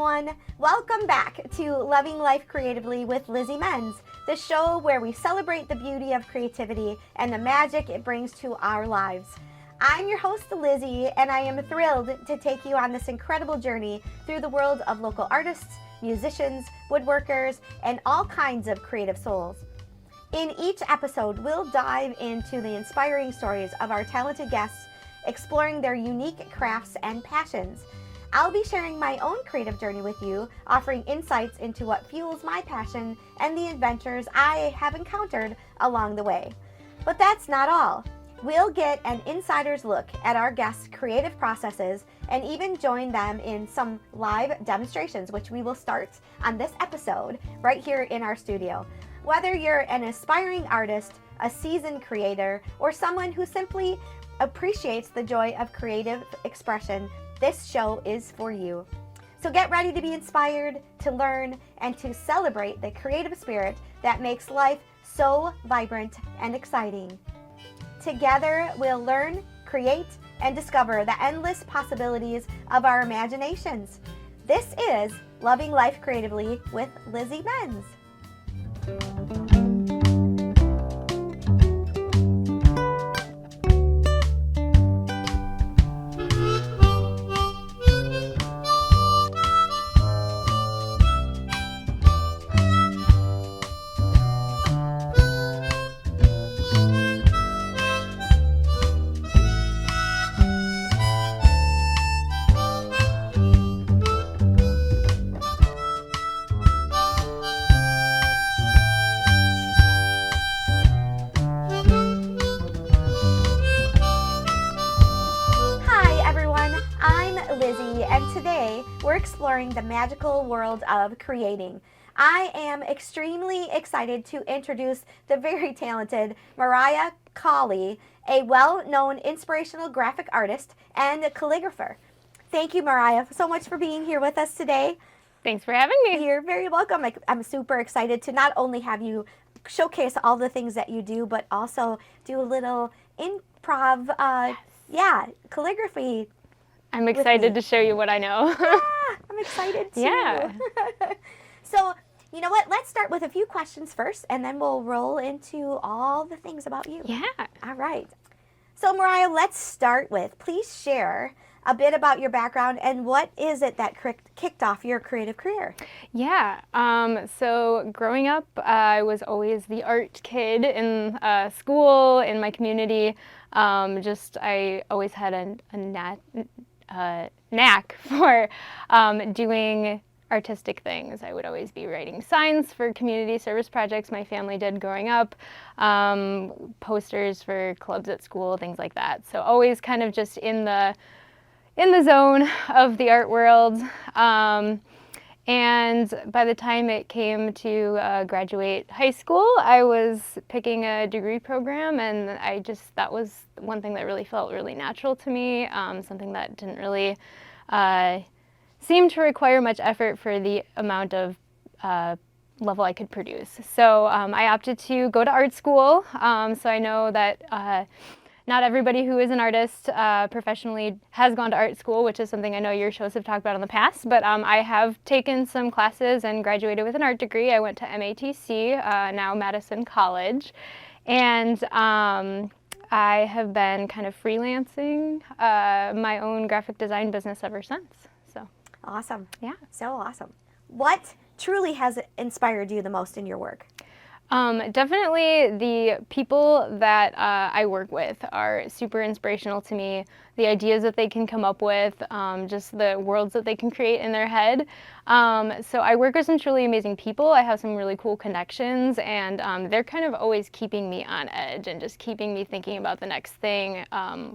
everyone. Welcome back to Loving Life Creatively with Lizzie Menz, the show where we celebrate the beauty of creativity and the magic it brings to our lives. I'm your host, Lizzie, and I am thrilled to take you on this incredible journey through the world of local artists, musicians, woodworkers, and all kinds of creative souls. In each episode, we'll dive into the inspiring stories of our talented guests, exploring their unique crafts and passions. I'll be sharing my own creative journey with you, offering insights into what fuels my passion and the adventures I have encountered along the way. But that's not all. We'll get an insider's look at our guests' creative processes and even join them in some live demonstrations, which we will start on this episode right here in our studio. Whether you're an aspiring artist, a seasoned creator, or someone who simply appreciates the joy of creative expression, this show is for you. So get ready to be inspired, to learn, and to celebrate the creative spirit that makes life so vibrant and exciting. Together, we'll learn, create, and discover the endless possibilities of our imaginations. This is Loving Life Creatively with Lizzie Menz. Lizzie, and today we're exploring the magical world of creating. I am extremely excited to introduce the very talented Mariah Calley, a well-known inspirational graphic artist and calligrapher. Thank you, Mariah, so much for being here with us today. Thanks for having me. You're very welcome. I'm super excited to not only have you showcase all the things that you do, but also do a little improv, calligraphy. I'm excited to show you what I know. Yeah, I'm excited too. Yeah. So, you know what? Let's start with a few questions first, and then we'll roll into all the things about you. Yeah. All right. So, Mariah, let's start with, please share a bit about your background and what is it that kicked off your creative career? Yeah. So growing up, I was always the art kid in school, in my community. I always had a knack for doing artistic things. I would always be writing signs for community service projects my family did growing up, posters for clubs at school, things like that. So always kind of just in the zone of the art world. And by the time it came to graduate high school, I was picking a degree program, and that was one thing that really felt really natural to me, something that didn't really seem to require much effort for the amount of level I could produce. So I opted to go to art school, so I know that not everybody who is an artist professionally has gone to art school, which is something I know your shows have talked about in the past, but I have taken some classes and graduated with an art degree. I went to MATC, now Madison College, and I have been kind of freelancing my own graphic design business ever since. So awesome. Yeah. So awesome. What truly has inspired you the most in your work? Definitely the people that I work with are super inspirational to me. The ideas that they can come up with, just the worlds that they can create in their head. So I work with some truly amazing people. I have some really cool connections, and they're kind of always keeping me on edge and just keeping me thinking about the next thing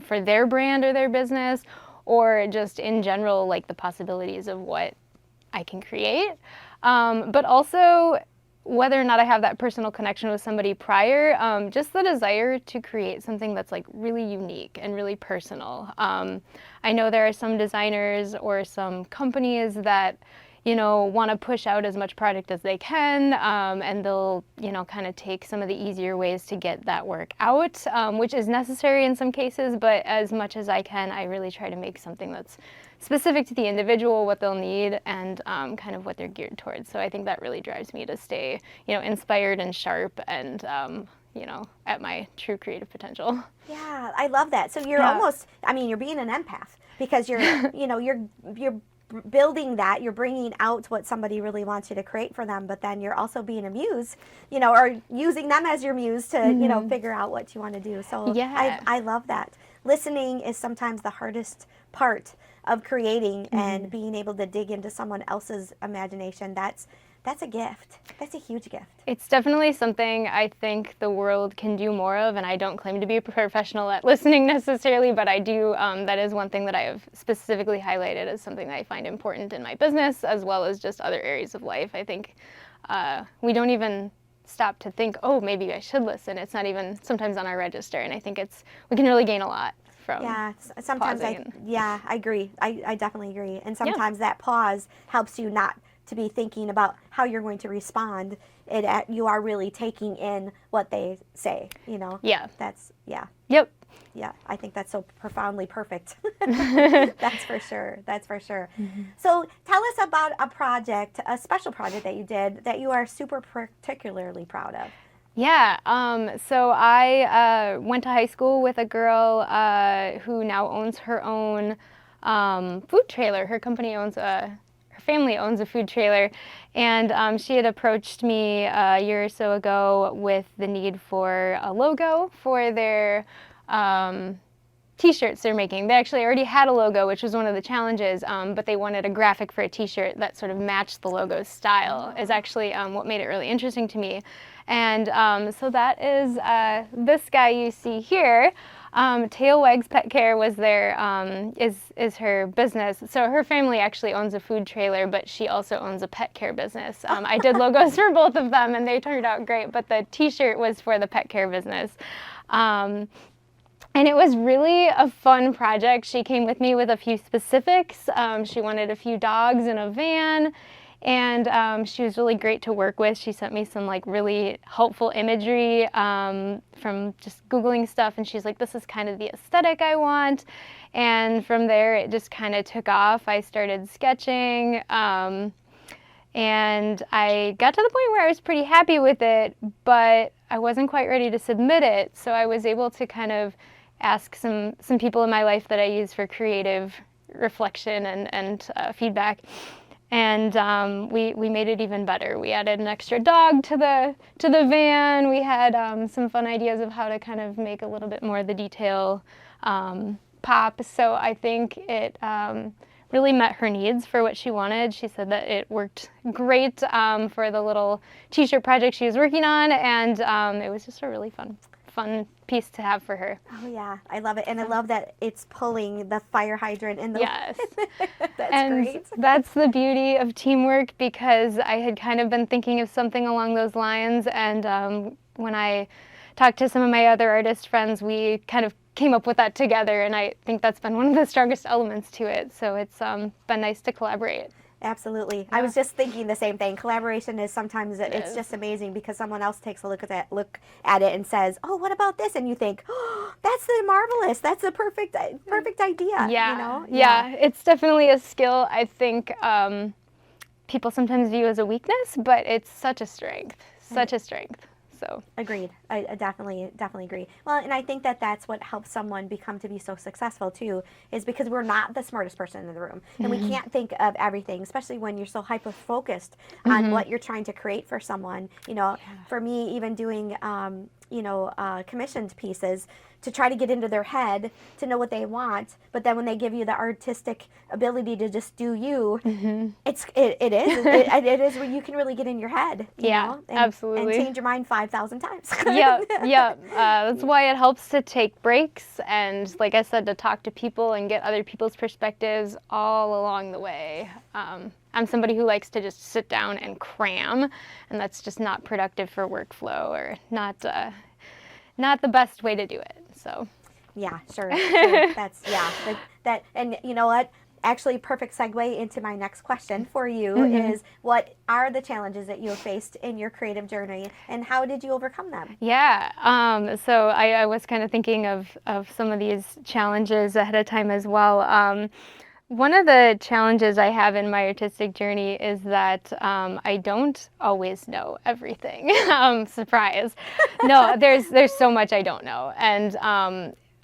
for their brand or their business, or just in general, like the possibilities of what I can create. But also, whether or not I have that personal connection with somebody prior, just the desire to create something that's like really unique and really personal. I know there are some designers or some companies that want to push out as much product as they can, and they'll, kind of take some of the easier ways to get that work out, which is necessary in some cases, but as much as I can, I really try to make something that's specific to the individual, what they'll need, and kind of what they're geared towards. So I think that really drives me to stay, inspired and sharp and, at my true creative potential. Yeah, I love that. So you're almost, you're being an empath because you're, you're building that, you're bringing out what somebody really wants you to create for them, but then you're also being a muse, or using them as your muse to, figure out what you want to do. So yeah. I love that. Listening is sometimes the hardest part of creating and being able to dig into someone else's imagination. That's a gift. That's a huge gift. It's definitely something I think the world can do more of, and I don't claim to be a professional at listening necessarily, but I do, that is one thing that I have specifically highlighted as something that I find important in my business, as well as just other areas of life. I think we don't even stop to think, oh, maybe I should listen. It's not even sometimes on our register, and I think we can really gain a lot from sometimes I agree. I definitely agree. And sometimes that pause helps you not to be thinking about how you're going to respond. You are really taking in what they say, Yeah. Yep. Yeah, I think that's so profoundly perfect. That's for sure. So tell us about a special project that you did that you are super particularly proud of. Yeah, so I went to high school with a girl who now owns her own food trailer. Her family owns a food trailer, and she had approached me a year or so ago with the need for a logo for their t-shirts they're making. They actually already had a logo, which was one of the challenges, but they wanted a graphic for a t-shirt that sort of matched the logo's style, is actually what made it really interesting to me. And so that is this guy you see here. Tail Wags Pet Care was their is her business. So her family actually owns a food trailer, but she also owns a pet care business. I did logos for both of them, and they turned out great. But the T-shirt was for the pet care business. And it was really a fun project. She came with me with a few specifics. She wanted a few dogs in a van. And she was really great to work with. She sent me some really helpful imagery from just Googling stuff, and she's like, this is kind of the aesthetic I want. And from there, it just kind of took off. I started sketching, and I got to the point where I was pretty happy with it, but I wasn't quite ready to submit it. So I was able to kind of ask some people in my life that I use for creative reflection and feedback. And we made it even better. We added an extra dog to the van. We had some fun ideas of how to kind of make a little bit more of the detail pop. So I think it really met her needs for what she wanted. She said that it worked great for the little t-shirt project she was working on, and it was just a really fun piece to have for her. Oh yeah, I love it, and I love that it's pulling the fire hydrant in the. Yes, that's great. That's the beauty of teamwork, because I had kind of been thinking of something along those lines, and when I talked to some of my other artist friends, we kind of came up with that together, and I think that's been one of the strongest elements to it. So it's been nice to collaborate. Absolutely. Yeah. I was just thinking the same thing. Collaboration is sometimes it's just amazing because someone else takes a look at it and says, "Oh, what about this?" And you think, "Oh, that's the marvelous. That's the perfect idea." Yeah. Yeah. It's definitely a skill I think people sometimes view as a weakness, but it's such a strength. Such a strength. So agreed. I definitely agree. Well, and I think that that's what helps someone become to be so successful too, is because we're not the smartest person in the room, and we can't think of everything, especially when you're so hyper focused on what you're trying to create for someone. For me, even doing commissioned pieces, to try to get into their head to know what they want, but then when they give you the artistic ability to just do you, it is where you can really get in your head. You know? Absolutely. And change your mind 5,000 times. That's why it helps to take breaks and, like I said, to talk to people and get other people's perspectives all along the way. I'm somebody who likes to just sit down and cram, and that's just not productive for workflow, or not the best way to do it. So yeah, sure. That's that, and you know what? actually perfect segue into my next question for you is, what are the challenges that you have faced in your creative journey, and how did you overcome them? Yeah, so I was kind of thinking of some of these challenges ahead of time as well. One of the challenges I have in my artistic journey is that I don't always know everything. Surprise. No, there's so much I don't know. And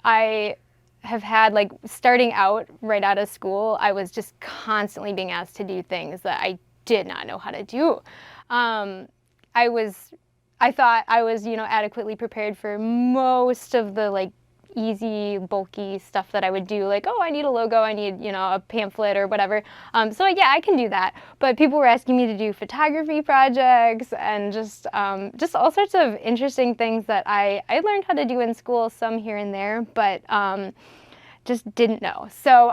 I have had, like, starting out right out of school, I was just constantly being asked to do things that I did not know how to do. Um, I was, I thought I was, adequately prepared for most of the, like, easy, bulky stuff that I would do, like, oh, I need a logo, I need, a pamphlet or whatever. So yeah, I can do that. But people were asking me to do photography projects and just all sorts of interesting things that I learned how to do in school, some here and there, but just didn't know. So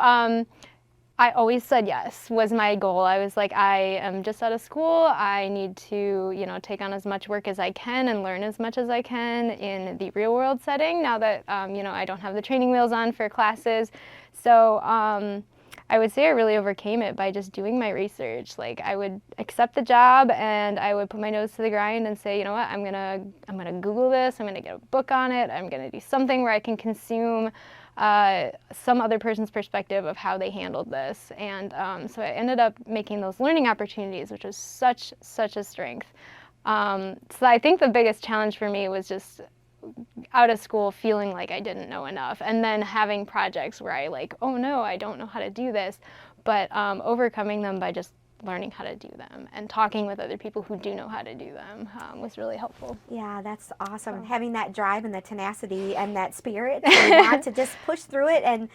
I always said yes was my goal. I was like, I am just out of school. I need to, take on as much work as I can and learn as much as I can in the real world setting now that, I don't have the training wheels on for classes. So I would say I really overcame it by just doing my research. Like, I would accept the job and I would put my nose to the grind and say, you know what, I'm gonna Google this. I'm gonna get a book on it. I'm gonna do something where I can consume some other person's perspective of how they handled this. And so I ended up making those learning opportunities, which was such a strength. So I think the biggest challenge for me was just out of school feeling like I didn't know enough, and then having projects where I like, oh no, I don't know how to do this, but overcoming them by just learning how to do them and talking with other people who do know how to do them was really helpful. Yeah, that's awesome. Having that drive and the tenacity and that spirit to want to just push through it and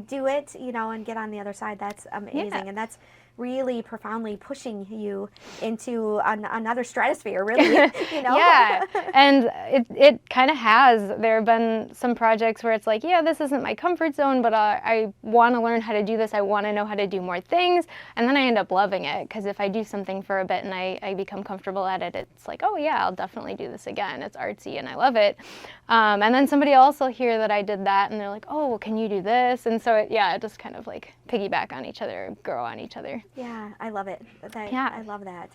do it, and get on the other side. That's amazing. Yeah. And that's really profoundly pushing you into another stratosphere, really. Yeah, and it kind of has. There have been some projects where it's like, yeah, this isn't my comfort zone, but I want to learn how to do this. I want to know how to do more things, and then I end up loving it, because if I do something for a bit and I become comfortable at it, it's like, oh yeah, I'll definitely do this again. It's artsy and I love it. And then somebody else will hear that I did that and they're like, oh, well, can you do this? And so it just kind of like piggyback on each other, grow on each other. Yeah, I love it. Yeah. I love that.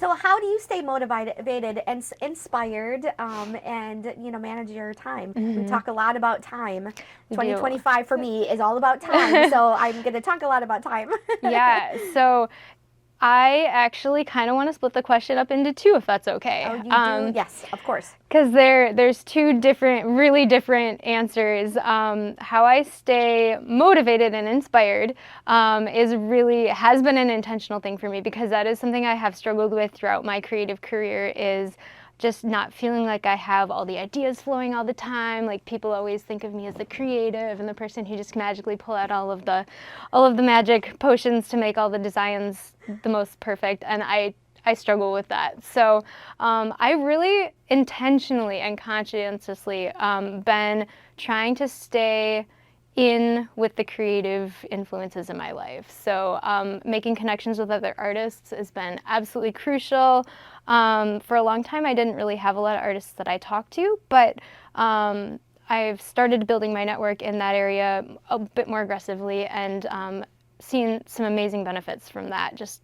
So how do you stay motivated and inspired, and manage your time? We talk a lot about time. 2025 for me is all about time, so I'm going to talk a lot about time. Yeah, so I actually kind of want to split the question up into two, if that's okay. Oh, you do? Yes, of course. Because there's two really different answers. How I stay motivated and inspired has been an intentional thing for me, because that is something I have struggled with throughout my creative career, is just not feeling like I have all the ideas flowing all the time. Like, people always think of me as the creative and the person who just magically pull out all of the magic potions to make all the designs the most perfect, and I struggle with that. So I really intentionally and conscientiously been trying to stay in with the creative influences in my life. So making connections with other artists has been absolutely crucial. For a long time, I didn't really have a lot of artists that I talked to, but I've started building my network in that area a bit more aggressively, and seen some amazing benefits from that. Just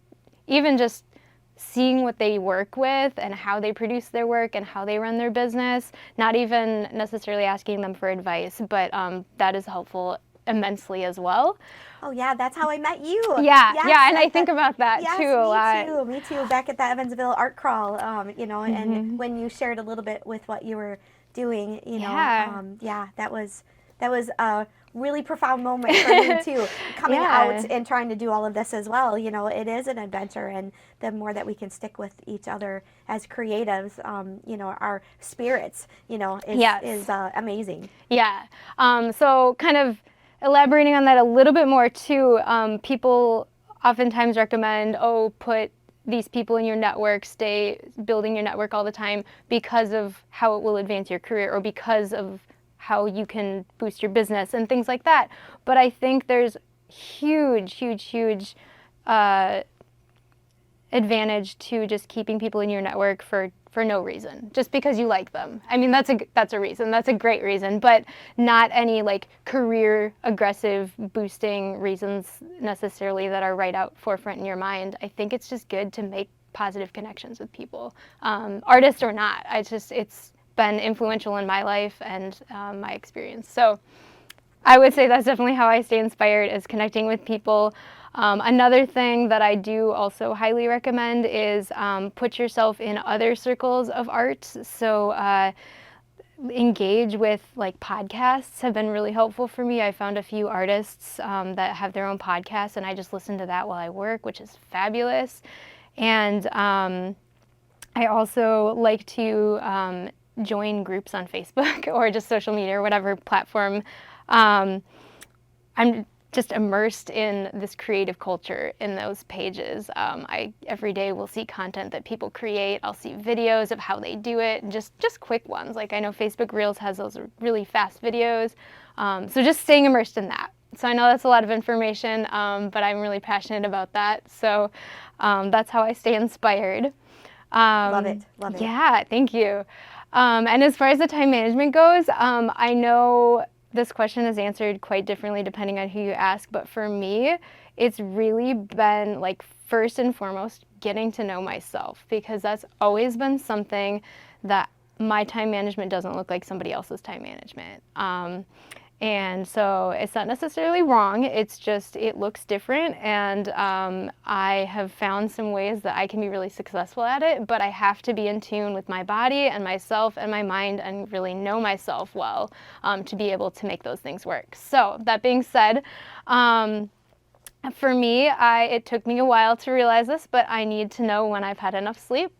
seeing what they work with and how they produce their work and how they run their business, not even necessarily asking them for advice, but that is helpful immensely as well. Oh yeah, that's how I met you. Yeah, yes, yeah, and I think about that too a lot. Me too, back at the Evansville art crawl, and when you shared a little bit with what you were doing, that was a really profound moment for me too, coming out and trying to do all of this as well. It is an adventure, and the more that we can stick with each other as creatives, our spirits, is amazing. Yeah. So kind of elaborating on that a little bit more too, people oftentimes recommend, put these people in your network, stay building your network all the time, because of how it will advance your career, or because of how you can boost your business and things like that. But I think there's huge advantage to just keeping people in your network for for no reason, just because you like them. I mean, that's a reason. That's a great reason, but not any like career aggressive boosting reasons necessarily that are right out forefront in your mind. I think it's just good to make positive connections with people, artist or not. It's been influential in my life and my experience. So I would say that's definitely how I stay inspired, is connecting with people. Another thing that I do also highly recommend is put yourself in other circles of art. So engage with like podcasts have been really helpful for me. I found a few artists that have their own podcasts, and I just listen to that while I work, which is fabulous. And I also like to join groups on Facebook or just social media or whatever platform. I'm just immersed in this creative culture in those pages. I every day will see content that people create. I'll see videos of how they do it, and just quick ones. Like I know Facebook Reels has those really fast videos. So just staying immersed in that. So I know that's a lot of information, but I'm really passionate about that. So that's how I stay inspired. Love it. Yeah, thank you. And as far as the time management goes, I know this question is answered quite differently depending on who you ask, but for me, it's really been like first and foremost getting to know myself, because that's always been something that my time management doesn't look like somebody else's time management. And so it's not necessarily wrong, it's just it looks different, and I have found some ways that I can be really successful at it, but I have to be in tune with my body and myself and my mind and really know myself well to be able to make those things work. So that being said, for me, it took me a while to realize this, but I need to know when I've had enough sleep,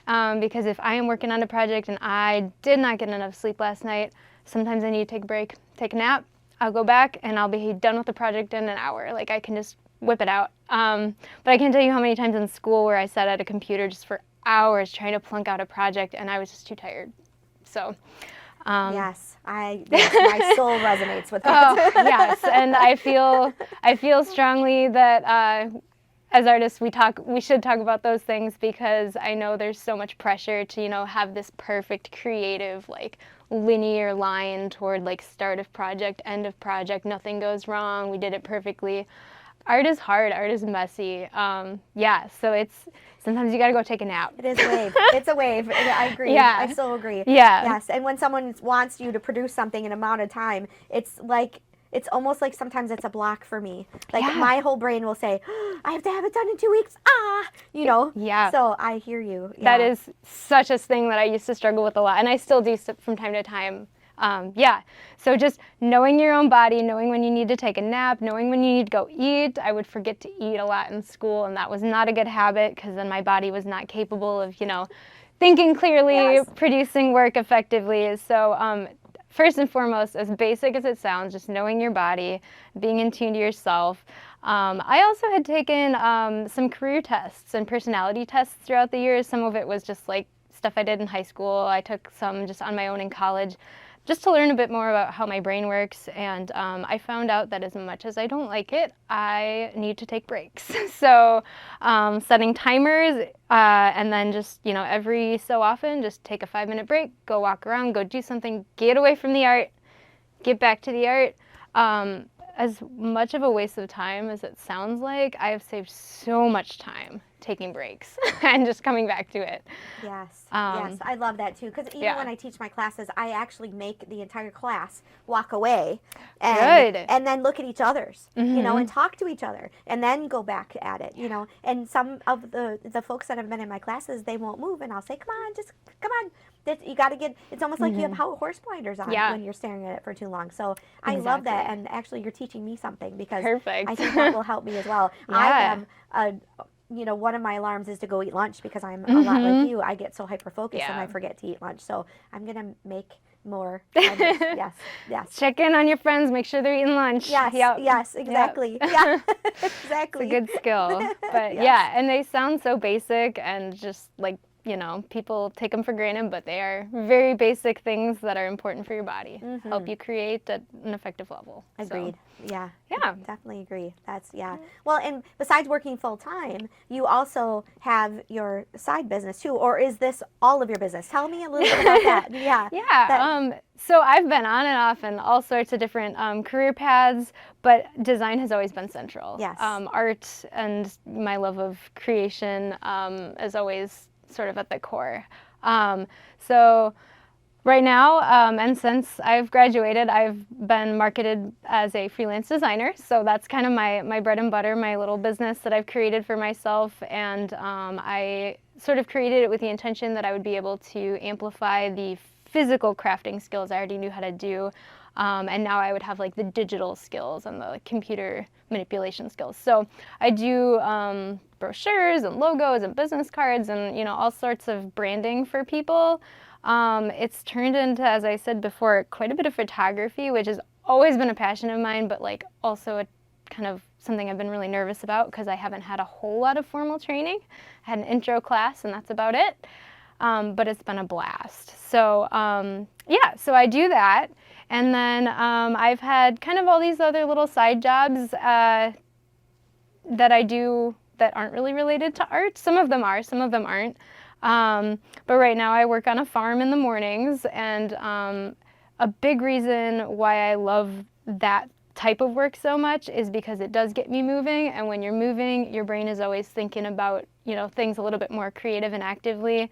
because if I am working on a project and I did not get enough sleep last night, sometimes I need to take a break, take a nap. I'll go back and I'll be done with the project in an hour. Like I can just whip it out. But I can't tell you how many times in school where I sat at a computer just for hours trying to plunk out a project and I was just too tired. So. Yes, my soul resonates with that. Oh, yes, and I feel strongly that as artists we should talk about those things, because I know there's so much pressure to have this perfect creative like linear line toward like start of project, end of project, nothing goes wrong, we did it perfectly. Art is hard, art is messy. So it's sometimes you gotta go take a nap. It is a wave. It's a wave. I agree. Yeah. I so agree. Yeah. Yes, and when someone wants you to produce something in an amount of time, it's almost like sometimes it's a block for me. Like my whole brain will say, I have to have it done in 2 weeks. Yeah. So I hear you. Yeah. That is such a thing that I used to struggle with a lot, and I still do from time to time. So just knowing your own body, knowing when you need to take a nap, knowing when you need to go eat. I would forget to eat a lot in school, and that was not a good habit, because then my body was not capable of, thinking clearly, producing work effectively. So first and foremost, as basic as it sounds, just knowing your body, being in tune to yourself. I also had taken some career tests and personality tests throughout the years. Some of it was just like stuff I did in high school. I took some just on my own in college, just to learn a bit more about how my brain works. And I found out that as much as I don't like it, I need to take breaks. So setting timers and then just, every so often, just take a 5-minute break, go walk around, go do something, get away from the art, get back to the art. As much of a waste of time as it sounds like, I have saved so much time taking breaks and just coming back to it. Yes, yes, I love that too, because even when I teach my classes, I actually make the entire class walk away and then look at each other's, and talk to each other, and then go back at it, and some of the folks that have been in my classes, they won't move, and I'll say, come on, you got to get, it's almost like you have horse blinders on when you're staring at it for too long. So I love that, and actually you're teaching me something, because I think that will help me as well. I am one of my alarms is to go eat lunch, because I'm a lot like you. I get so hyper-focused and I forget to eat lunch. So I'm going to make more. Yes. Check in on your friends. Make sure they're eating lunch. Yes, exactly. Yep. Yeah, exactly. It's a good skill. But and they sound so basic and just like you know, people take them for granted, but they are very basic things that are important for your body. Help you create at an effective level. Agreed. So, yeah. yeah. Definitely agree. That's, yeah. Well, and besides working full time, you also have your side business too, or is this all of your business? Tell me a little bit about that. Yeah. Yeah. So I've been on and off in all sorts of different career paths, but design has always been central. Yes. Art and my love of creation is always sort of at the core. So right now, and since I've graduated, I've been marketed as a freelance designer. So that's kind of my bread and butter, my little business that I've created for myself. And I sort of created it with the intention that I would be able to amplify the physical crafting skills I already knew how to do. And now I would have like the digital skills and the computer manipulation skills. So I do brochures and logos and business cards and, you know, all sorts of branding for people. It's turned into, as I said before, quite a bit of photography, which has always been a passion of mine, but like also a kind of something I've been really nervous about because I haven't had a whole lot of formal training. I had an intro class and that's about it. But it's been a blast. So yeah, so I do that. And then I've had kind of all these other little side jobs that I do that aren't really related to art. Some of them are, some of them aren't. But right now I work on a farm in the mornings, and a big reason why I love that type of work so much is because it does get me moving, and when you're moving, your brain is always thinking about, you know, things a little bit more creative and actively.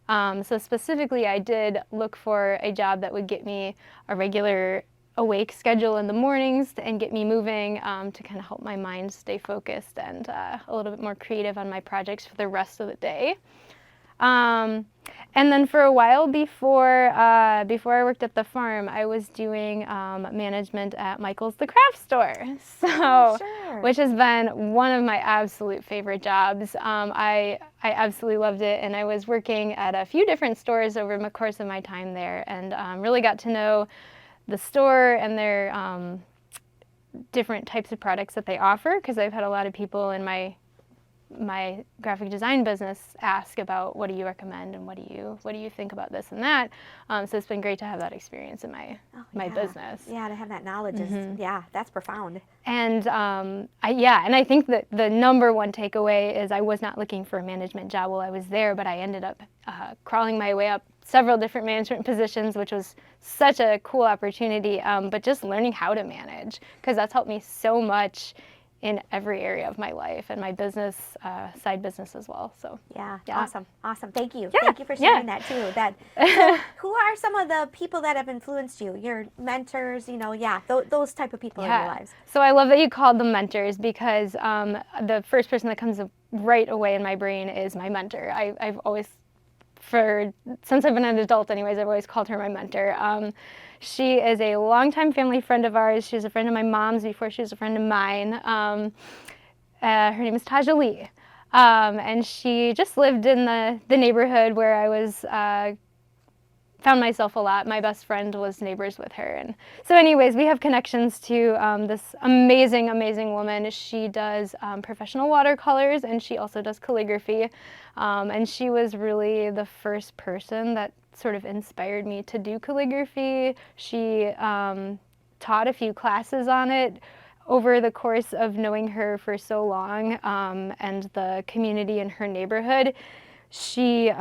So specifically, I did look for a job that would get me a regular awake schedule in the mornings and get me moving to kind of help my mind stay focused and a little bit more creative on my projects for the rest of the day. And then for a while before I worked at the farm, I was doing management at Michael's the Craft Store, so Sure. which has been one of my absolute favorite jobs. I absolutely loved it, and I was working at a few different stores over the course of my time there, and really got to know the store and their different types of products that they offer, because I've had a lot of people in my graphic design business ask about what do you recommend and what do you think about this and that. So it's been great to have that experience in my business. Yeah, to have that knowledge is, yeah, that's profound. And I think that the number one takeaway is I was not looking for a management job while I was there, but I ended up crawling my way up several different management positions, which was such a cool opportunity. But just learning how to manage, because that's helped me so much in every area of my life and my business, side business as well. So yeah. Awesome. Thank you. Yeah. Thank you for sharing that too. So who are some of the people that have influenced you? Your mentors, you know, those type of people in your lives. So I love that you called them mentors, because the first person that comes right away in my brain is my mentor. I've always, since I've been an adult anyways, I've always called her my mentor. She is a longtime family friend of ours. She was a friend of my mom's before she was a friend of mine. Her name is Taja Lee. And she just lived in the neighborhood where I was, found myself a lot. My best friend was neighbors with her. And so anyways, we have connections to this amazing, amazing woman. She does professional watercolors, and she also does calligraphy. And she was really the first person that sort of inspired me to do calligraphy. She taught a few classes on it over the course of knowing her for so long, and the community in her neighborhood. She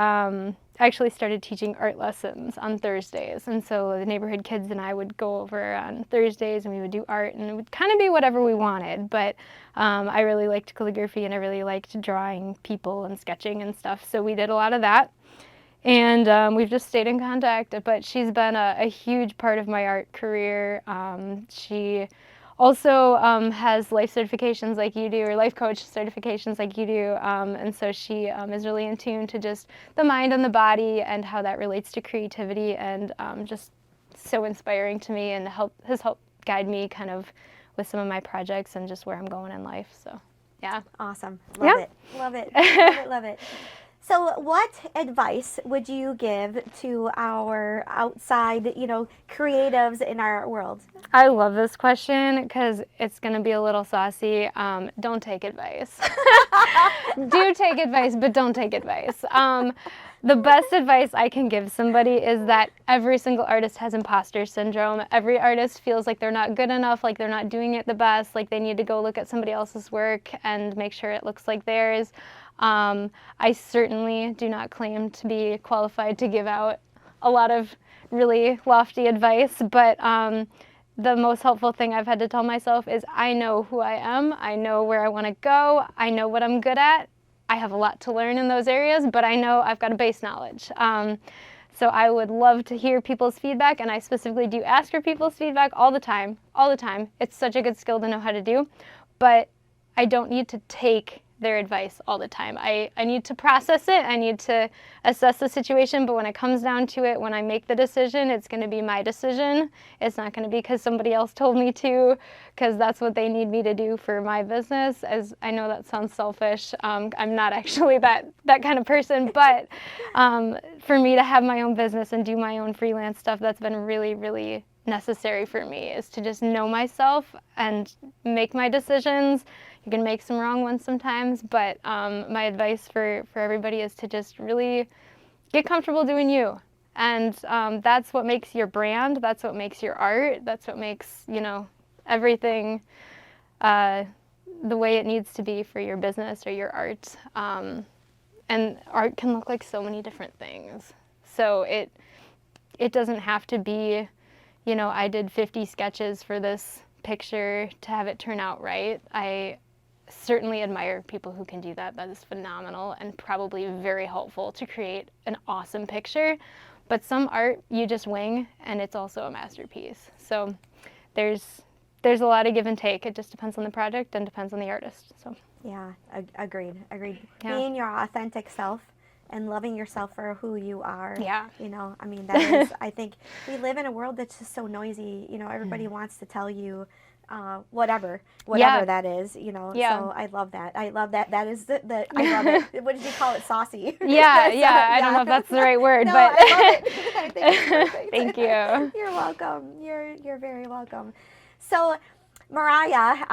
actually started teaching art lessons on Thursdays, and so the neighborhood kids and I would go over on Thursdays and we would do art, and it would kind of be whatever we wanted, but I really liked calligraphy and I really liked drawing people and sketching and stuff, so we did a lot of that. And we've just stayed in contact, but she's been a huge part of my art career. She also has life certifications like you do, or life coach certifications like you do, and so she is really in tune to just the mind and the body and how that relates to creativity, and just so inspiring to me, and has helped guide me kind of with some of my projects and just where I'm going in life. So yeah. Awesome. Love it. Love it. Love it. Love it. So what advice would you give to our outside, creatives in our world? I love this question because it's going to be a little saucy. Don't take advice. Do take advice, but don't take advice. The best advice I can give somebody is that every single artist has imposter syndrome. Every artist feels like they're not good enough, like they're not doing it the best, like they need to go look at somebody else's work and make sure it looks like theirs. I certainly do not claim to be qualified to give out a lot of really lofty advice, but the most helpful thing I've had to tell myself is I know who I am, I know where I want to go, I know what I'm good at. I have a lot to learn in those areas, but I know I've got a base knowledge. So I would love to hear people's feedback, and I specifically do ask for people's feedback all the time, all the time. It's such a good skill to know how to do, but I don't need to take their advice all the time. I need to process it, I need to assess the situation, but when it comes down to it, when I make the decision, it's going to be my decision. It's not going to be because somebody else told me to, because that's what they need me to do for my business. As I know that sounds selfish, I'm not actually that kind of person, but for me to have my own business and do my own freelance stuff, that's been really, really necessary for me, is to just know myself and make my decisions. You can make some wrong ones sometimes, but my advice for everybody is to just really get comfortable doing you. And that's what makes your brand, that's what makes your art, that's what makes, everything the way it needs to be for your business or your art. And art can look like so many different things. So it doesn't have to be, I did 50 sketches for this picture to have it turn out right. I certainly admire people who can do that. That is phenomenal and probably very helpful to create an awesome picture. But some art you just wing, and it's also a masterpiece. So there's a lot of give and take. It just depends on the project and depends on the artist. So Yeah, agreed. Yeah. Being your authentic self and loving yourself for who you are. Yeah. That is, I think we live in a world that's just so noisy. Everybody wants to tell you whatever Yeah. that is, Yeah. so I love that. That is the I love it. What did you call it? Saucy. Yeah, yeah. I don't know if that's the right word, no, but I love it. I think it's perfect. Thank you. You're welcome. You're very welcome. So, Mariah,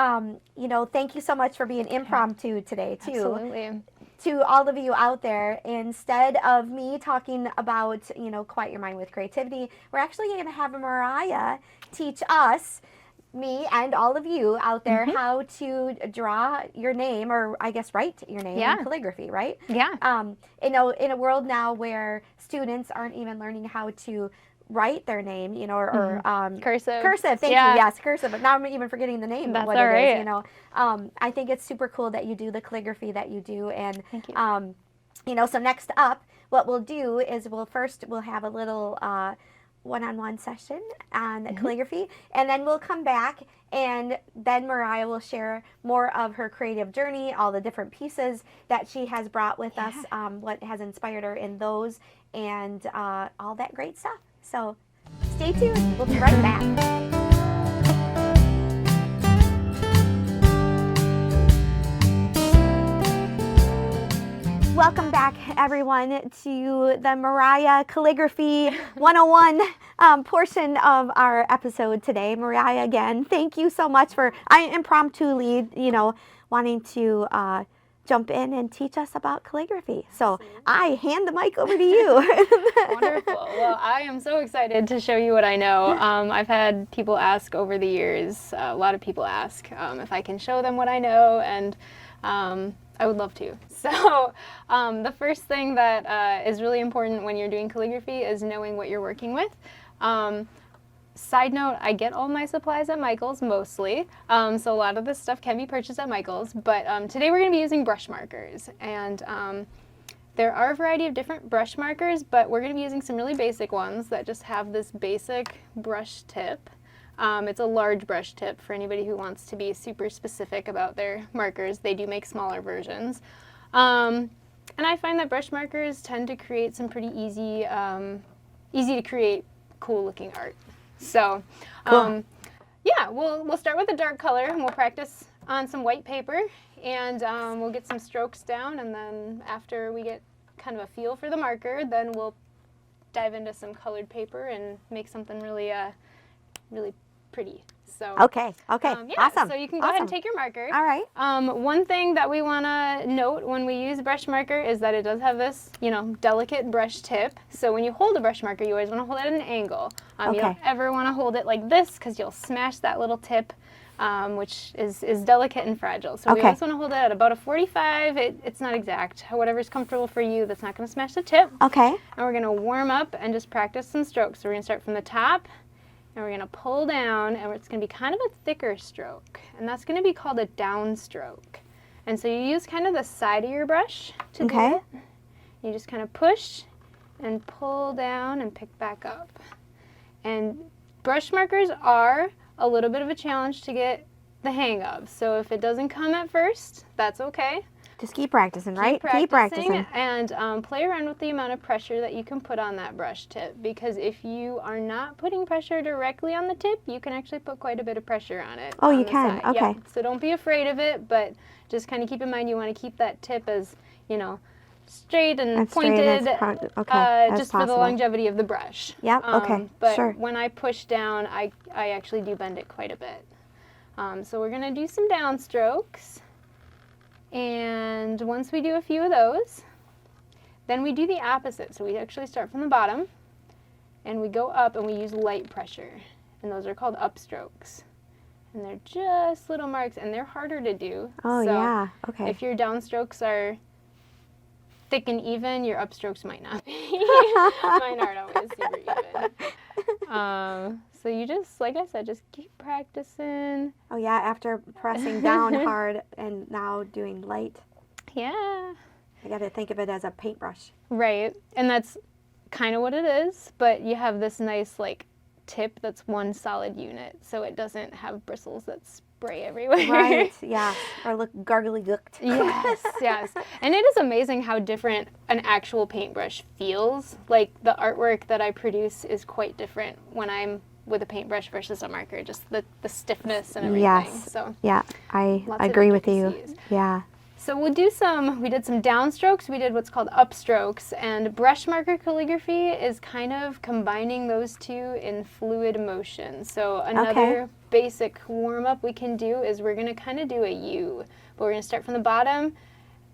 thank you so much for being impromptu today too. Absolutely. To all of you out there, instead of me talking about, quiet your mind with creativity, we're actually going to have Mariah teach us, me and all of you out there, how to draw your name, or I guess write your name in calligraphy, right? Yeah. In a world now where students aren't even learning how to write their name, or Cursive. Cursive, thank you, yes, cursive. But now I'm even forgetting the name of what all it is, right. I think it's super cool that you do the calligraphy that you do, and Thank you. so next up, what we'll do is we'll have a little one-on-one session on calligraphy, and then we'll come back, and then Mariah will share more of her creative journey, all the different pieces that she has brought with us, what has inspired her in those, and all that great stuff. So stay tuned. We'll be right back. Welcome back, everyone, to the Mariah Calligraphy 101 portion of our episode today. Mariah, again, thank you so much for impromptu, wanting to jump in and teach us about calligraphy. So I hand the mic over to you. Wonderful. Well, I am so excited to show you what I know. I've had people ask over the years, a lot of people ask if I can show them what I know, and I would love to. So the first thing that is really important when you're doing calligraphy is knowing what you're working with. Side note, I get all my supplies at Michael's mostly, so a lot of this stuff can be purchased at Michael's, but today we're going to be using brush markers, and there are a variety of different brush markers, but we're going to be using some really basic ones that just have this basic brush tip. It's a large brush tip for anybody who wants to be super specific about their markers. They do make smaller versions. And I find that brush markers tend to create some pretty easy to create cool looking art. So, Cool. yeah, we'll start with a dark color, and we'll practice on some white paper, and we'll get some strokes down, and then after we get kind of a feel for the marker, then we'll dive into some colored paper and make something really, really pretty. So Okay. yeah, Awesome. so you can go ahead and take your marker. All right. One thing that we want to note when we use brush marker is that it does have this, delicate brush tip. So when you hold a brush marker, you always want to hold it at an angle. You don't ever want to hold it like this because you'll smash that little tip, which is delicate and fragile. So we always want to hold it at about a 45. It's not exact. Whatever's comfortable for you, that's not going to smash the tip. Okay. And we're going to warm up and just practice some strokes. So we're going to start from the top. And we're going to pull down, and it's going to be kind of a thicker stroke. And that's going to be called a downstroke. And so you use kind of the side of your brush to do it. You just kind of push and pull down and pick back up. And brush markers are a little bit of a challenge to get the hang of. So if it doesn't come at first, that's okay. Just keep practicing, right? Keep practicing. And play around with the amount of pressure that you can put on that brush tip, because if you are not putting pressure directly on the tip, you can actually put quite a bit of pressure on it. Oh, you can? Side. Okay. Yep. So don't be afraid of it, but just kind of keep in mind you want to keep that tip as, straight and pointed, just for the longevity of the brush. Yep, okay, But when I push down, I actually do bend it quite a bit. So we're going to do some downstrokes. And once we do a few of those, then we do the opposite. So we actually start from the bottom, and we go up, and we use light pressure. And those are called upstrokes. And they're just little marks, and they're harder to do. Oh, so yeah, okay. If your downstrokes are thick and even, your upstrokes might not be. Mine aren't always super even. So you just, like I said, just keep practicing. Oh yeah, after pressing down hard and now doing light. Yeah. I got to think of it as a paintbrush. Right, and that's kind of what it is, but you have this nice tip that's one solid unit, so it doesn't have bristles that spray everywhere. Right, yeah, or look gargly gooked. Yes. And it is amazing how different an actual paintbrush feels. Like the artwork that I produce is quite different when I'm with a paintbrush versus a marker, just the stiffness and everything. Yes. So yeah, I agree with you. Yeah. So we did some downstrokes, we did what's called upstrokes, and brush marker calligraphy is kind of combining those two in fluid motion. So another basic warm-up we can do is we're going to kind of do a U, but we're going to start from the bottom,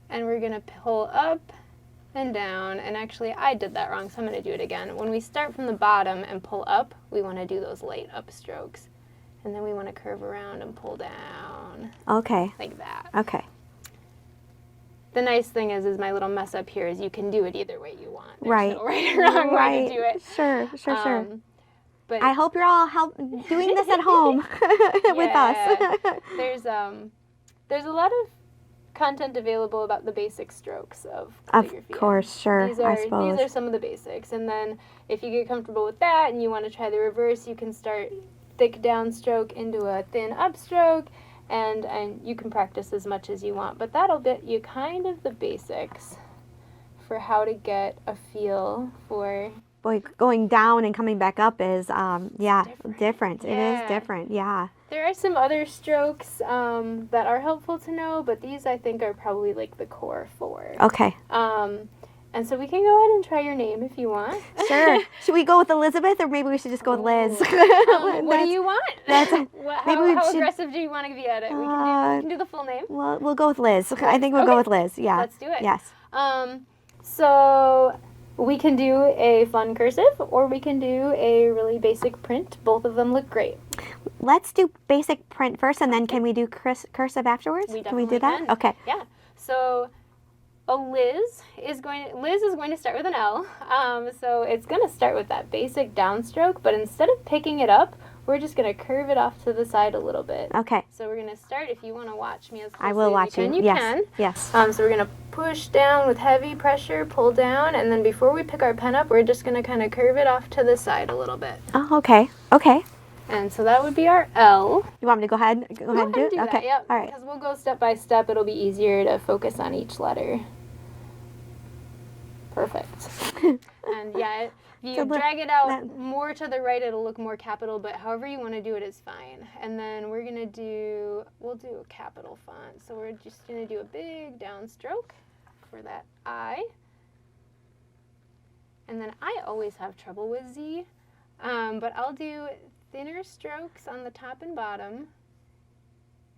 and we're going to pull up and down, and actually I did that wrong, so I'm going to do it again. When we start from the bottom and pull up, we want to do those light upstrokes, and then we want to curve around and pull down. Okay. Like that. Okay. The nice thing is my little mess up here is you can do it either way you want. There's right. no right or wrong way to do it. Sure. But I hope you're all doing this at home with us. There's a lot of content available about the basic strokes of calligraphy. Of course, sure. These I suppose. are some of the basics, and then if you get comfortable with that and you want to try the reverse, you can start thick downstroke into a thin upstroke. And you can practice as much as you want, but that'll get you kind of the basics for how to get a feel for... Boy, going down and coming back up is, different. Yeah. It is different, yeah. There are some other strokes that are helpful to know, but these I think are probably the core four. Okay. And so we can go ahead and try your name if you want. Sure. Should we go with Elizabeth, or maybe we should just go with Liz? What do you want? How should, aggressive do you want to be at it? We can do the full name. Well, we'll go with Liz. I think we'll go with Liz. Yeah. Let's do it. Yes. So we can do a fun cursive, or we can do a really basic print. Both of them look great. Let's do basic print first, and then can we do cursive afterwards? Can we do that? Can. Okay. Yeah. So Liz is going to start with an L. So it's going to start with that basic downstroke, but instead of picking it up, we're just going to curve it off to the side a little bit. Okay. So we're going to start, if you want to watch me as closely I will watch as you yes. can. Yes. So we're going to push down with heavy pressure, pull down, and then before we pick our pen up, we're just going to kind of curve it off to the side a little bit. Oh, okay. Okay. And so that would be our L. You want me to go ahead and do it? That, okay. Yep. All right. Because we'll go step by step. It'll be easier to focus on each letter. Perfect. And yeah, if you drag it out more to the right, it'll look more capital, but however you want to do it is fine. And then we'll do a capital font. So we're just going to do a big downstroke for that I. And then I always have trouble with Z, but I'll do thinner strokes on the top and bottom,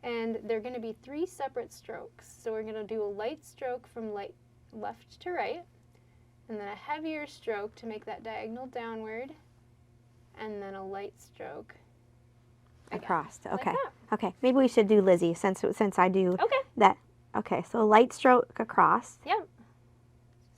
and they're going to be 3 separate strokes. So we're going to do a light stroke from left to right, and then a heavier stroke to make that diagonal downward, and then a light stroke again, across. like Okay. that. Okay. Maybe we should do Lizzie since I do Okay. that. Okay. So light stroke across, Yep.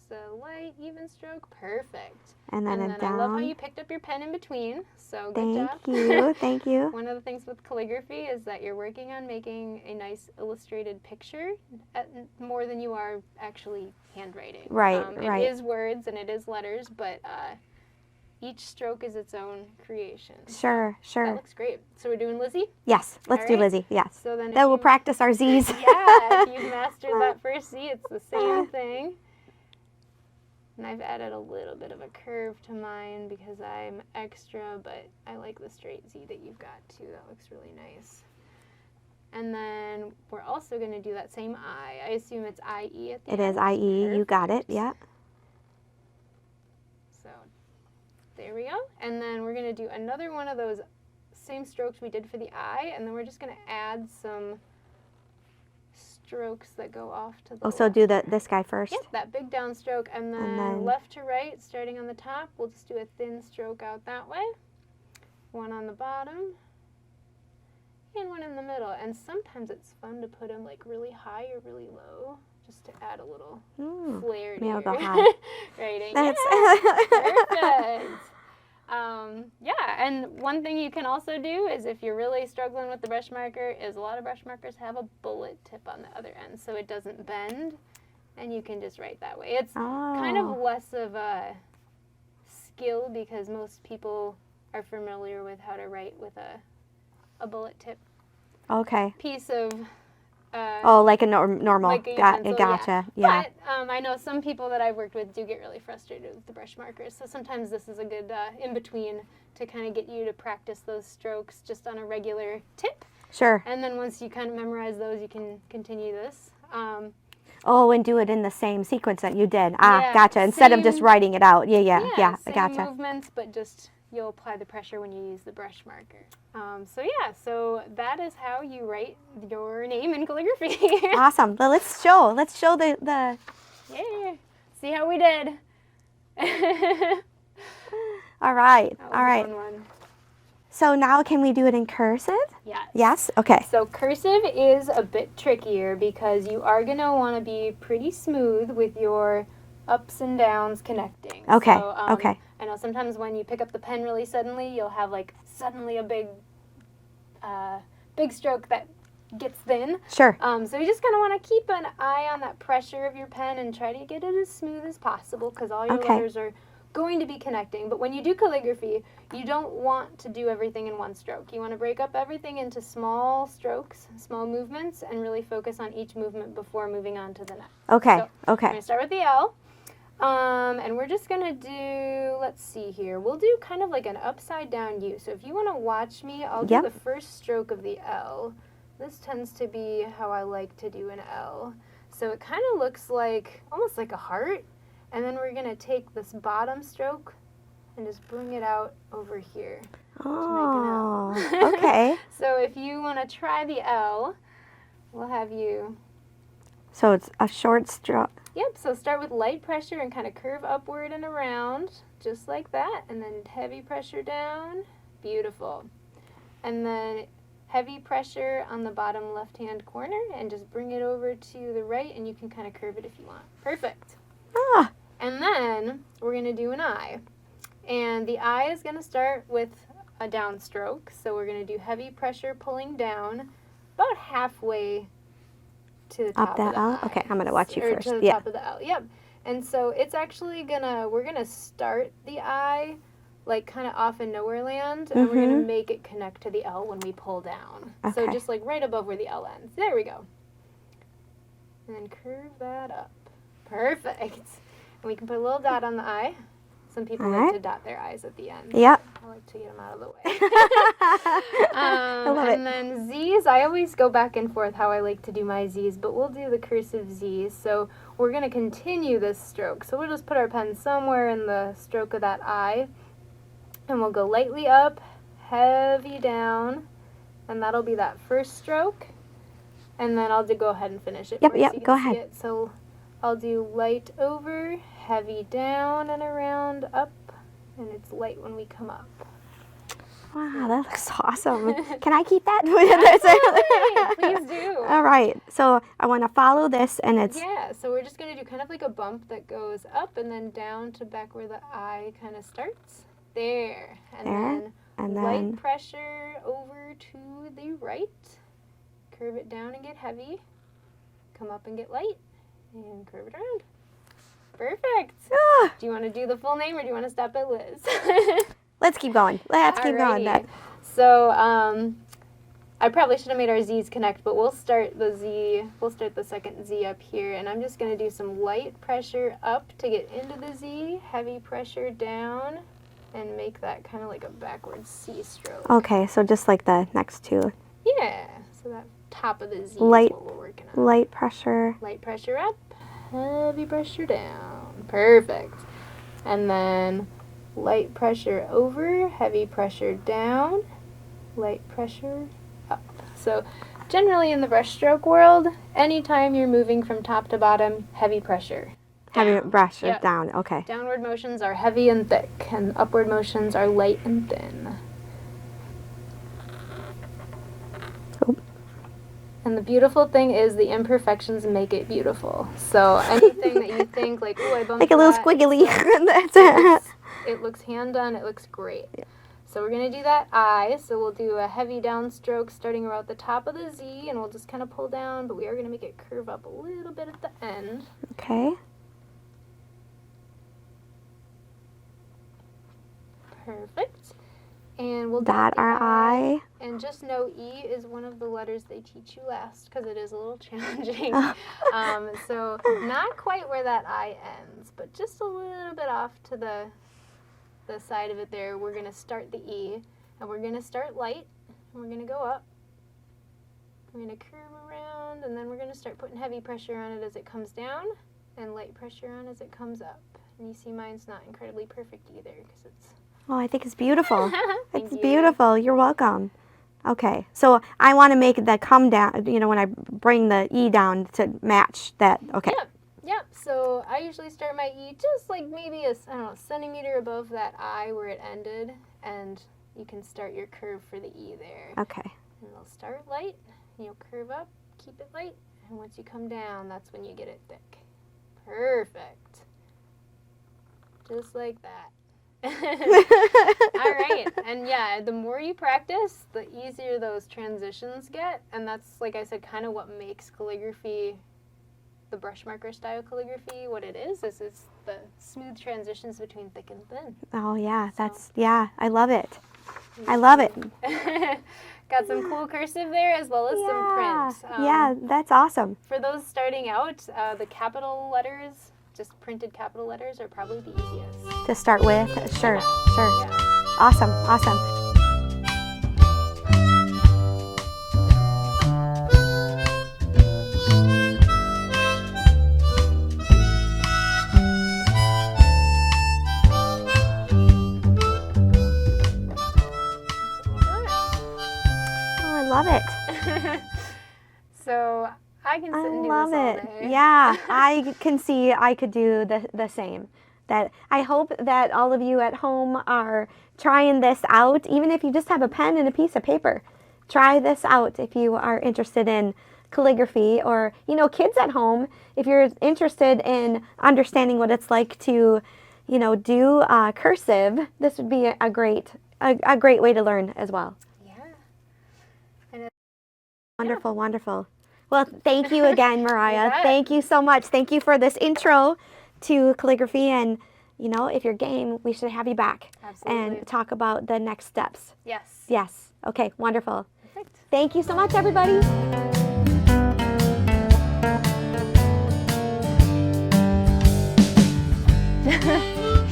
So light, even stroke, perfect. and then a I down. love how you picked up your pen in between, so good Thank job. you. Thank you. One of the things with calligraphy is that you're working on making a nice illustrated picture more than you are actually handwriting. Right, right. It is words and it is letters, but each stroke is its own creation. Sure, sure. That looks great. So we're doing Lizzie? Yes, let's All do right. Lizzie. Yes. So then Then we'll practice our Z's. Yeah, if you've mastered that first Z, it's the same thing. And I've added a little bit of a curve to mine because I'm extra, but I like the straight Z that you've got too. That looks really nice. And then we're also going to do that same I. I assume it's I-E at the end. It is I-E. You got it. Perfect. Yeah. So there we go. And then we're going to do another one of those same strokes we did for the I, and then we're just going to add some strokes that go off to the Oh, so left. do this guy first. Yep, that big downstroke, and then left to right, starting on the top, we'll just do a thin stroke out that way. One on the bottom, and one in the middle. And sometimes it's fun to put them like really high or really low, just to add a little flair to Maybe I'll your go high. writing. That's Perfect. Yeah, and one thing you can also do is if you're really struggling with the brush marker is a lot of brush markers have a bullet tip on the other end so it doesn't bend and you can just write that way. It's kind of less of a skill because most people are familiar with how to write with a bullet tip Okay. piece of Like a normal. like a utensil, Gotcha. Yeah. But I know some people that I've worked with do get really frustrated with the brush markers, so sometimes this is a good in-between to kind of get you to practice those strokes just on a regular tip. Sure. And then once you kind of memorize those, you can continue this. And do it in the same sequence that you did. Yeah, Gotcha. Instead of just same- writing it out. Yeah. Same Gotcha. movements, but just you'll apply the pressure when you use the brush marker. So that is how you write your name in calligraphy. Awesome. Well, let's show the. Yeah. See how we did. All right. That was All a right. fun one. So now can we do it in cursive? Yes. Yes. Okay. So cursive is a bit trickier because you are going to want to be pretty smooth with your ups and downs connecting. Okay. So, Okay. I know sometimes when you pick up the pen really suddenly, you'll have like suddenly a big stroke that gets thin. Sure. So you just kind of want to keep an eye on that pressure of your pen and try to get it as smooth as possible because all your Okay. letters are going to be connecting. But when you do calligraphy, you don't want to do everything in one stroke. You want to break up everything into small strokes, small movements, and really focus on each movement before moving on to the next. Okay. So, I'm Okay. going to start with the L. And we're just going to do, let's see here, we'll do kind of like an upside down U. So if you want to watch me, I'll do Yep. the first stroke of the L. This tends to be how I like to do an L. So it kind of looks like, almost like a heart. And then we're going to take this bottom stroke and just bring it out over here to Oh. make an L. Okay. So if you want to try the L, we'll have you... So it's a short stroke. Yep, so start with light pressure and kind of curve upward and around, just like that. And then heavy pressure down. Beautiful. And then heavy pressure on the bottom left-hand corner and just bring it over to the right and you can kind of curve it if you want. Perfect. Ah. And then we're going to do an I. And the I is going to start with a downstroke. So we're going to do heavy pressure pulling down about halfway to the top Up that of the L? I. Okay, I'm going to watch you Or first. to the Yeah. top of the L, yep. And so it's actually we're going to start the I like kind of off in nowhere land, and we're going to make it connect to the L when we pull down. So Okay. just like right above where the L ends. There we go. And then curve that up. Perfect. And we can put a little dot on the I. Some people like Alright. to dot their eyes at the end. Yep. I like to get them out of the way. I love And it. then Z's, I always go back and forth how I like to do my Z's, but we'll do the cursive Z's. So we're going to continue this stroke. So we'll just put our pen somewhere in the stroke of that I, and we'll go lightly up, heavy down, and that'll be that first stroke. And then I'll go ahead and finish it. Yep, for you yep, so you go can see ahead. it. So I'll do light over, heavy down and around, up, and it's light when we come up. Wow, that looks awesome. Can I keep that? Please do. All right, so I want to follow this, and it's... Yeah, so we're just going to do kind of like a bump that goes up and then down to back where the eye kind of starts. There. And then light pressure over to the right. Curve it down and get heavy. Come up and get light. And curve it around. Perfect. Ah. Do you want to do the full name or do you want to stop at Liz? Let's keep going. Let's keep going. Alrighty. So I probably should have made our Z's connect, but we'll start the Z. We'll start the second Z up here, and I'm just going to do some light pressure up to get into the Z, heavy pressure down, and make that kind of like a backwards C stroke. Okay, so just like the next two. Yeah, so that top of the Z Light, is what we're working on. Light pressure. Light pressure up, heavy pressure down. Perfect. And then light pressure over, heavy pressure down, light pressure up. So generally in the brushstroke world, anytime you're moving from top to bottom, heavy pressure. Heavy pressure Yep. down, okay. Downward motions are heavy and thick, and upward motions are light and thin. Oop. And the beautiful thing is the imperfections make it beautiful. So anything that you think like, oh, I bumped Like a little that, squiggly. That's it. it looks hand done, it looks great. Yeah. So we're going to do that I, so we'll do a heavy downstroke starting around the top of the Z, and we'll just kind of pull down, but we are going to make it curve up a little bit at the end. Okay. Perfect. And we'll Dot the our I. And just know E is one of the letters they teach you last because it is a little challenging. So not quite where that I ends, but just a little bit off to the side of it there. We're going to start the E, and we're going to start light, and we're going to go up. We're going to curve around, and then we're going to start putting heavy pressure on it as it comes down, and light pressure on as it comes up. And you see mine's not incredibly perfect either because it's... Oh, I think it's beautiful. Thank It's you. beautiful. You're welcome. Okay, so I want to make the come down, you know, when I bring the E down to match that. Okay. Yep. So I usually start my E just like maybe a centimeter above that I where it ended, and you can start your curve for the E there. Okay. And it'll start light, and you'll curve up, keep it light, and once you come down, that's when you get it thick. Perfect. Just like that. All right, and yeah, the more you practice, the easier those transitions get, and that's, like I said, kind of what makes calligraphy, the brush marker style calligraphy, what it is it's the smooth transitions between thick and thin. Oh yeah, yeah, I love it. I love it. Got some cool cursive there as well as some print. Yeah, that's awesome. For those starting out, the capital letters, just printed capital letters, are probably the easiest. To start with, sure. Yeah. Awesome. Oh, I love it. So I can sit and do love this all it. day. Yeah, I can see I could do the same. That I hope that all of you at home are trying this out, even if you just have a pen and a piece of paper. Try this out if you are interested in calligraphy, or, you know, kids at home, if you're interested in understanding what it's like to, you know, do cursive, this would be a great way to learn as well. Yeah. Wonderful. Well, thank you again, Mariah. You bet. Thank you so much. Thank you for this intro to calligraphy, and, you know, if you're game, we should have you back. Absolutely. And talk about the next steps. Yes. Okay, wonderful. Perfect. Thank you so much, everybody.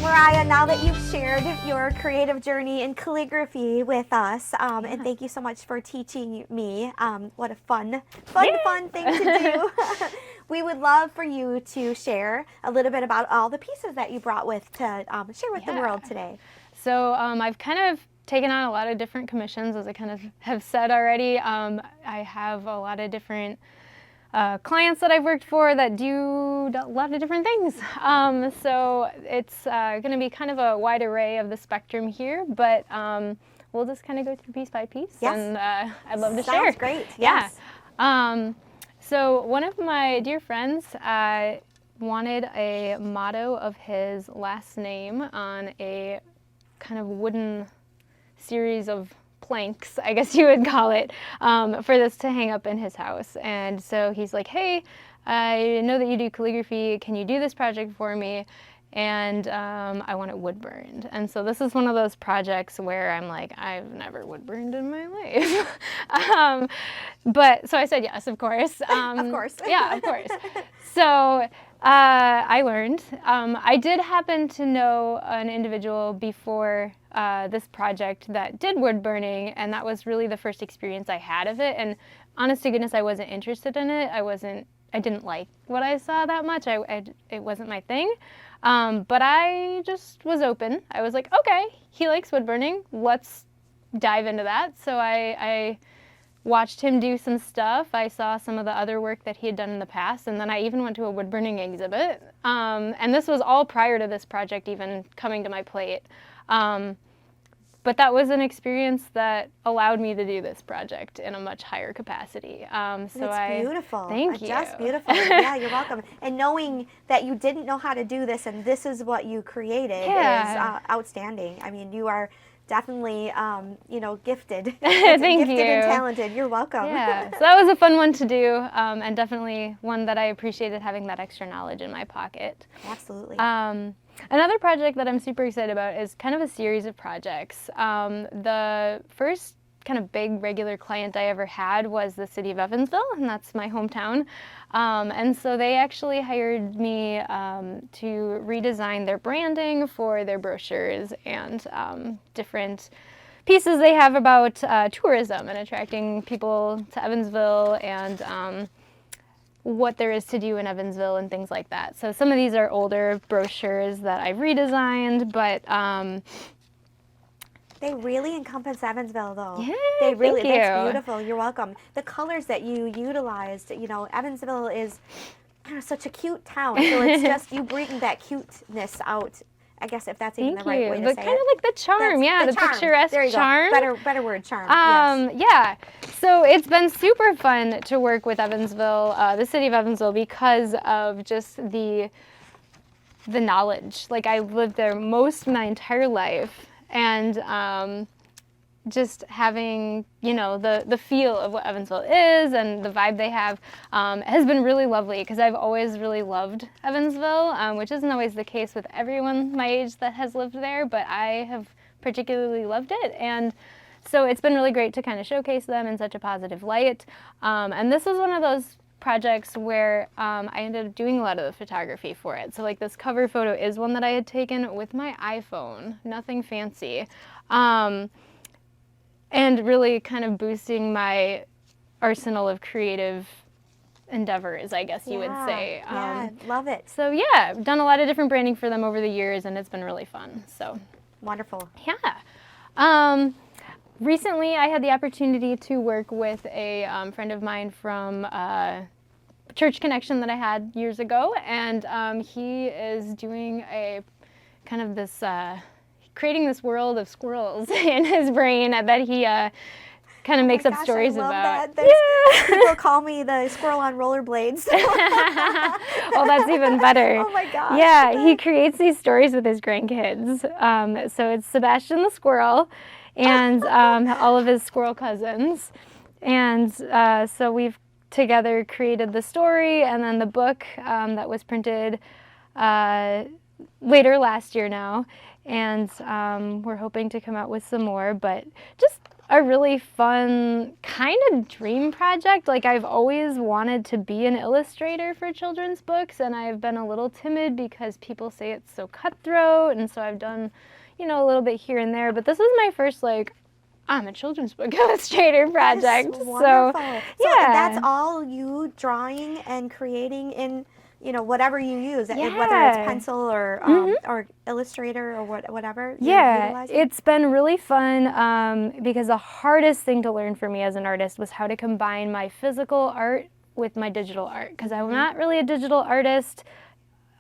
Mariah, now that you've shared your creative journey in calligraphy with us, and thank you so much for teaching me. What a fun thing to do. We would love for you to share a little bit about all the pieces that you brought with to share with the world today. So I've kind of taken on a lot of different commissions, as I kind of have said already. I have a lot of different clients that I've worked for that do a lot of different things. So it's going to be kind of a wide array of the spectrum here, but we'll just kind of go through piece by piece. Yes. And I'd love to share. Sounds great. Yes. Yeah. So one of my dear friends wanted a motto of his last name on a kind of wooden series of planks, I guess you would call it, for this to hang up in his house. And so he's like, hey, I know that you do calligraphy. Can you do this project for me? And I want it wood burned. And so this is one of those projects where I'm like, I've never wood burned in my life. But so I said yes, of course. Of course. Yeah, of course. So I learned. I did happen to know an individual before this project that did wood burning, and that was really the first experience I had of it. And honest to goodness, I wasn't interested in it. I didn't like what I saw that much. It wasn't my thing. But I just was open. I was like, okay, he likes wood burning. Let's dive into that. So I watched him do some stuff. I saw some of the other work that he had done in the past, and then I even went to a wood burning exhibit. And this was all prior to this project even coming to my plate. But that was an experience that allowed me to do this project in a much higher capacity. It's beautiful. Thank you. Just beautiful. Yeah, you're welcome. And knowing that you didn't know how to do this and this is what you created is outstanding. I mean, you are definitely, gifted. Thank gifted you. and talented. You're welcome. Yeah, so that was a fun one to do, and definitely one that I appreciated having that extra knowledge in my pocket. Absolutely. Another project that I'm super excited about is kind of a series of projects. The first kind of big regular client I ever had was the city of Evansville, and that's my hometown. And so they actually hired me to redesign their branding for their brochures and different pieces they have about tourism and attracting people to Evansville and what there is to do in Evansville and things like that. So some of these are older brochures that I've redesigned, but they really encompass Evansville, though. Yeah, they really. thank you. That's beautiful. You're welcome. The colors that you utilized, Evansville is such a cute town. So it's just you bring that cuteness out. I guess if that's even the right way to say it. But kind of like the charm, the charm. picturesque there you charm. Go. Better word, charm. Yes. Yeah. So it's been super fun to work with Evansville, the city of Evansville, because of just the knowledge. Like I lived there most of my entire life, and just having, the feel of what Evansville is and the vibe they have has been really lovely because I've always really loved Evansville, which isn't always the case with everyone my age that has lived there, but I have particularly loved it. And so it's been really great to kind of showcase them in such a positive light. And this is one of those projects where I ended up doing a lot of the photography for it. So like this cover photo is one that I had taken with my iPhone, nothing fancy. And really kind of boosting my arsenal of creative endeavors, I guess you would say. Yeah, love it. So yeah, I've done a lot of different branding for them over the years, and it's been really fun. So wonderful. Yeah. Recently, I had the opportunity to work with a friend of mine from a church connection that I had years ago, and he is doing a kind of this creating this world of squirrels in his brain that he kind of makes up stories about. Yeah. People call me the squirrel on rollerblades. Well, that's even better. Oh my gosh. Yeah, he creates these stories with his grandkids. So it's Sebastian the squirrel and all of his squirrel cousins. And so we've together created the story and then the book that was printed later last year now. And we're hoping to come out with some more, but just a really fun kind of dream project. Like I've always wanted to be an illustrator for children's books, and I've been a little timid because people say it's so cutthroat, and so I've done, a little bit here and there, but this is my first I'm a children's book illustrator project. That's wonderful. So yeah. That's all you drawing and creating in whatever you use, whether it's Yeah. pencil or Illustrator or whatever. Yeah, it's been really fun because the hardest thing to learn for me as an artist was how to combine my physical art with my digital art, because I'm not really a digital artist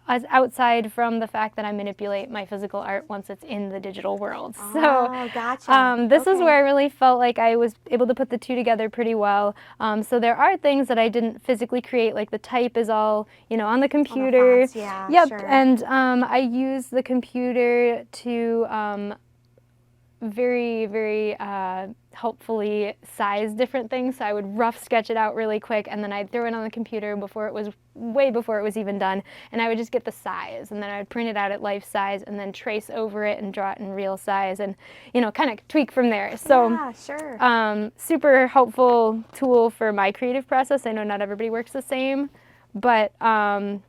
as outside from the fact that I manipulate my physical art once it's in the digital world. Oh, gotcha. This is where I really felt like I was able to put the two together pretty well. So there are things that I didn't physically create, like the type is all, on the computer. Fonts, yeah, yep, sure. and I use the computer to very, very helpfully size different things. So I would rough sketch it out really quick, and then I'd throw it on the computer way before it was even done, and I would just get the size, and then I would print it out at life size, and then trace over it and draw it in real size, and kind of tweak from there. So yeah, sure. super helpful tool for my creative process. I know not everybody works the same, but I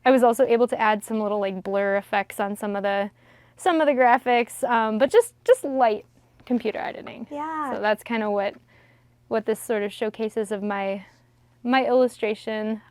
was also able to add some little like blur effects on some of the graphics, but just light computer editing. Yeah. So that's kind of what this sort of showcases of my illustration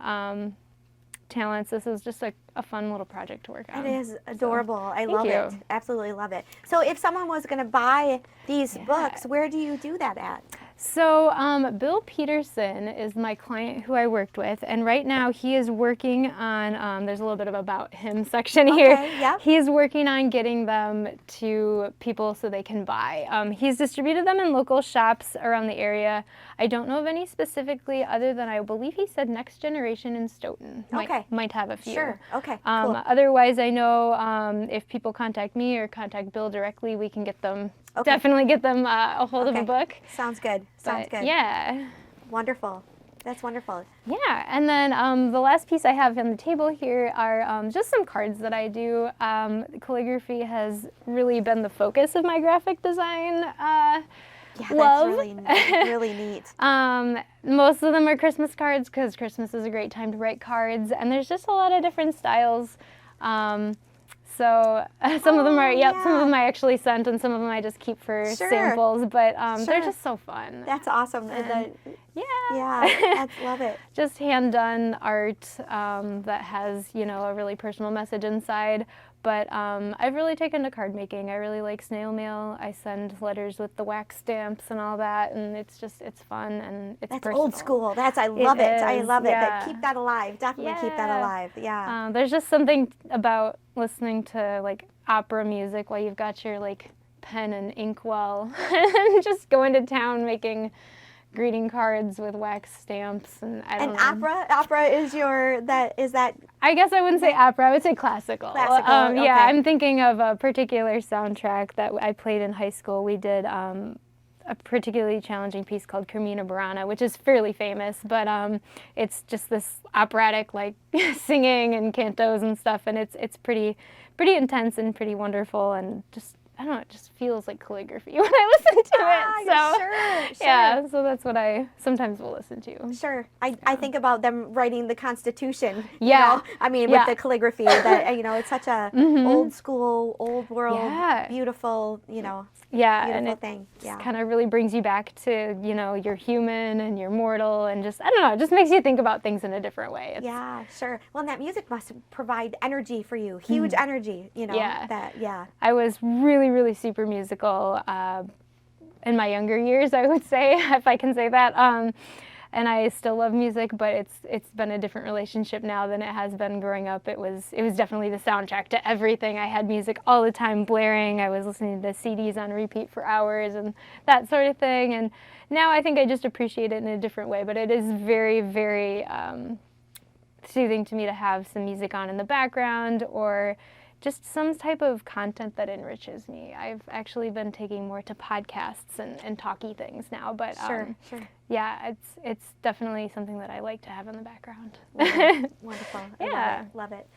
talents. This is just a fun little project to work on. It is adorable. I thank love you. it. Absolutely love it. So if someone was going to buy these books, where do you do that at? So Bill Peterson is my client who I worked with, and right now he is working on, there's a little bit of about him section here. Okay, yep. He's working on getting them to people so they can buy. He's distributed them in local shops around the area. I don't know of any specifically other than I believe he said Next Generation in Stoughton might have a few. Sure, okay, cool. Otherwise, I know if people contact me or contact Bill directly, we can get them. Okay. Definitely get them a hold of a book. Sounds good. Sounds good. Yeah. Wonderful. That's wonderful. Yeah, and then the last piece I have on the table here are just some cards that I do. Calligraphy has really been the focus of my graphic design love. That's really neat. Most of them are Christmas cards because Christmas is a great time to write cards, and there's just a lot of different styles. So some of them are, some of them I actually sent, and some of them I just keep for samples, but they're just so fun. That's awesome. Yeah, I love it. Just hand-done art that has, a really personal message inside. But I've really taken to card making. I really like snail mail. I send letters with the wax stamps and all that, and it's fun and it's personal. Old school. I love it. I love it. Yeah. Keep that alive. Definitely keep that alive. Yeah. There's just something about listening to like opera music while you've got your like pen and inkwell and just going to town making greeting cards with wax stamps, and I don't know. Opera is that? I guess I wouldn't say opera. I would say classical. Classical. Yeah, I'm thinking of a particular soundtrack that I played in high school. We did a particularly challenging piece called Carmina Burana, which is fairly famous, but it's just this operatic like singing and cantos and stuff, and it's pretty intense and pretty wonderful, and just I don't know, it just feels like calligraphy when I listen to it. So sure. Yeah, so that's what I sometimes will listen to. Sure. I think about them writing the Constitution. Yeah. I mean, with the calligraphy, that it's such a old school, old world, beautiful, beautiful and thing. Just kind of really brings you back to, you're human and you're mortal, and just, I don't know, it just makes you think about things in a different way. Yeah, sure. Well, and that music must provide energy for you, huge energy, I was really super musical in my younger years, I would say, if I can say that. And I still love music, but it's been a different relationship now than it has been growing up. It was definitely the soundtrack to everything. I had music all the time blaring. I was listening to CDs on repeat for hours and that sort of thing. And now I think I just appreciate it in a different way. But it is very, very soothing to me to have some music on in the background, or just some type of content that enriches me. I've actually been taking more to podcasts and talky things now, but sure. Yeah, it's definitely something that I like to have in the background. Wonderful. Yeah. Love it.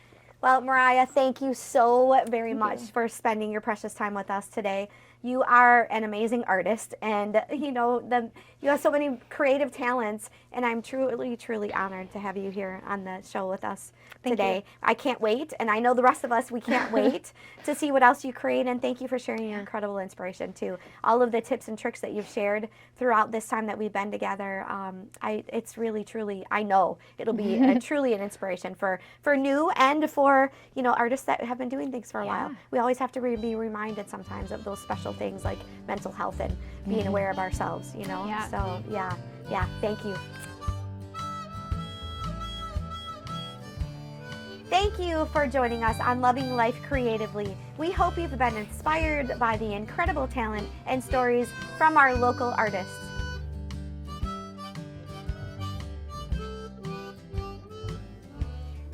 Well, Mariah, thank you so very much for spending your precious time with us today. You are an amazing artist, and you have so many creative talents, and I'm truly, truly honored to have you here on the show with us today. I can't wait, and I know the rest of us, we can't wait to see what else you create, and thank you for sharing your incredible inspiration too. All of the tips and tricks that you've shared throughout this time that we've been together, it's really, truly, I know it'll be truly an inspiration for new and for, artists that have been doing things for a while. We always have to be reminded sometimes of those special things like mental health and being aware of ourselves, So, thank you. Thank you for joining us on Loving Life Creatively. We hope you've been inspired by the incredible talent and stories from our local artists.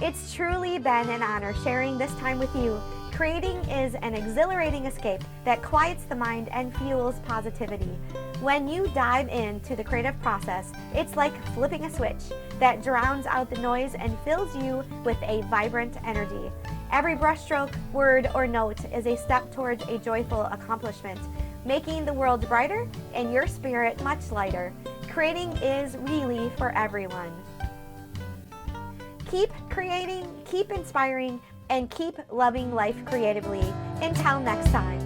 It's truly been an honor sharing this time with you. Creating is an exhilarating escape that quiets the mind and fuels positivity. When you dive into the creative process, it's like flipping a switch that drowns out the noise and fills you with a vibrant energy. Every brushstroke, word, or note is a step towards a joyful accomplishment, making the world brighter and your spirit much lighter. Creating is really for everyone. Keep creating, keep inspiring, and keep loving life creatively. Until next time.